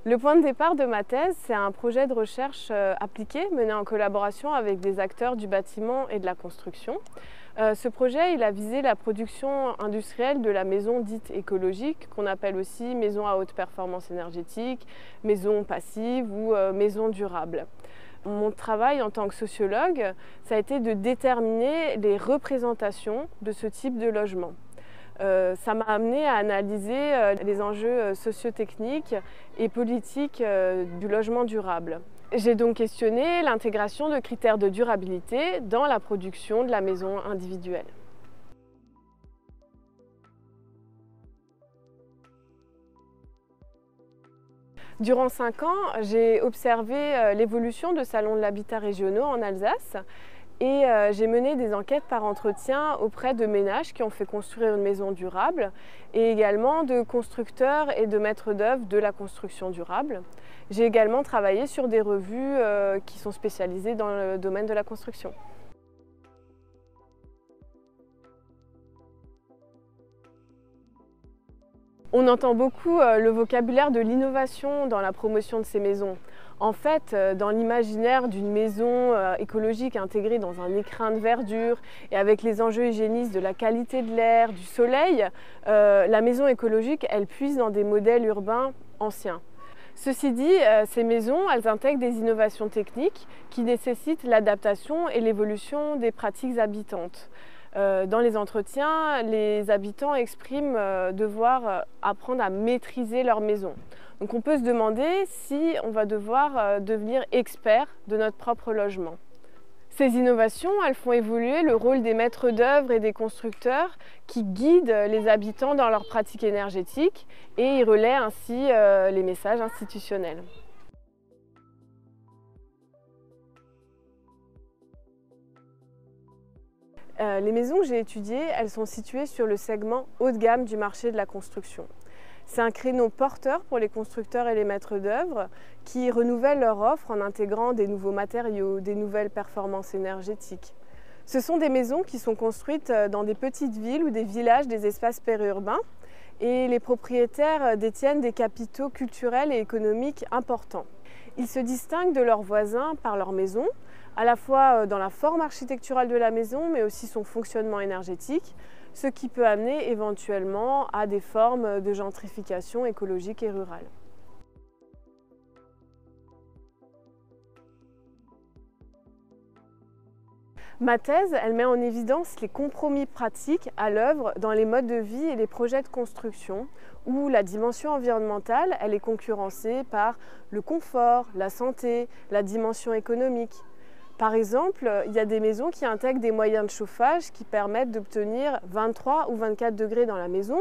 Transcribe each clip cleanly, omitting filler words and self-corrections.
Le point de départ de ma thèse, c'est un projet de recherche appliqué mené en collaboration avec des acteurs du bâtiment et de la construction. Ce projet, il a visé la production industrielle de la maison dite écologique, qu'on appelle aussi maison à haute performance énergétique, maison passive ou maison durable. Mon travail en tant que sociologue, ça a été de déterminer les représentations de ce type de logement. Ça m'a amené à analyser les enjeux socio-techniques et politiques du logement durable. J'ai donc questionné l'intégration de critères de durabilité dans la production de la maison individuelle. Durant 5 ans, j'ai observé l'évolution de salons de l'habitat régionaux en Alsace et j'ai mené des enquêtes par entretien auprès de ménages qui ont fait construire une maison durable et également de constructeurs et de maîtres d'œuvre de la construction durable. J'ai également travaillé sur des revues qui sont spécialisées dans le domaine de la construction. On entend beaucoup le vocabulaire de l'innovation dans la promotion de ces maisons. En fait, dans l'imaginaire d'une maison écologique intégrée dans un écrin de verdure et avec les enjeux hygiénistes de la qualité de l'air, du soleil, la maison écologique, elle puise dans des modèles urbains anciens. Ceci dit, ces maisons, elles intègrent des innovations techniques qui nécessitent l'adaptation et l'évolution des pratiques habitantes. Dans les entretiens, les habitants expriment devoir apprendre à maîtriser leur maison. Donc on peut se demander si on va devoir devenir expert de notre propre logement. Ces innovations, elles font évoluer le rôle des maîtres d'œuvre et des constructeurs qui guident les habitants dans leurs pratiques énergétiques et ils relaient ainsi les messages institutionnels. Les maisons que j'ai étudiées, elles sont situées sur le segment haut de gamme du marché de la construction. C'est un créneau porteur pour les constructeurs et les maîtres d'œuvre qui renouvellent leur offre en intégrant des nouveaux matériaux, des nouvelles performances énergétiques. Ce sont des maisons qui sont construites dans des petites villes ou des villages des espaces périurbains et les propriétaires détiennent des capitaux culturels et économiques importants. Ils se distinguent de leurs voisins par leur maison, à la fois dans la forme architecturale de la maison, mais aussi son fonctionnement énergétique, ce qui peut amener éventuellement à des formes de gentrification écologique et rurale. Ma thèse, elle met en évidence les compromis pratiques à l'œuvre dans les modes de vie et les projets de construction, où la dimension environnementale, elle est concurrencée par le confort, la santé, la dimension économique. Par exemple, il y a des maisons qui intègrent des moyens de chauffage qui permettent d'obtenir 23 ou 24 degrés dans la maison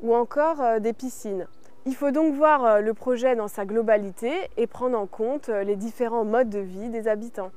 ou encore des piscines. Il faut donc voir le projet dans sa globalité et prendre en compte les différents modes de vie des habitants.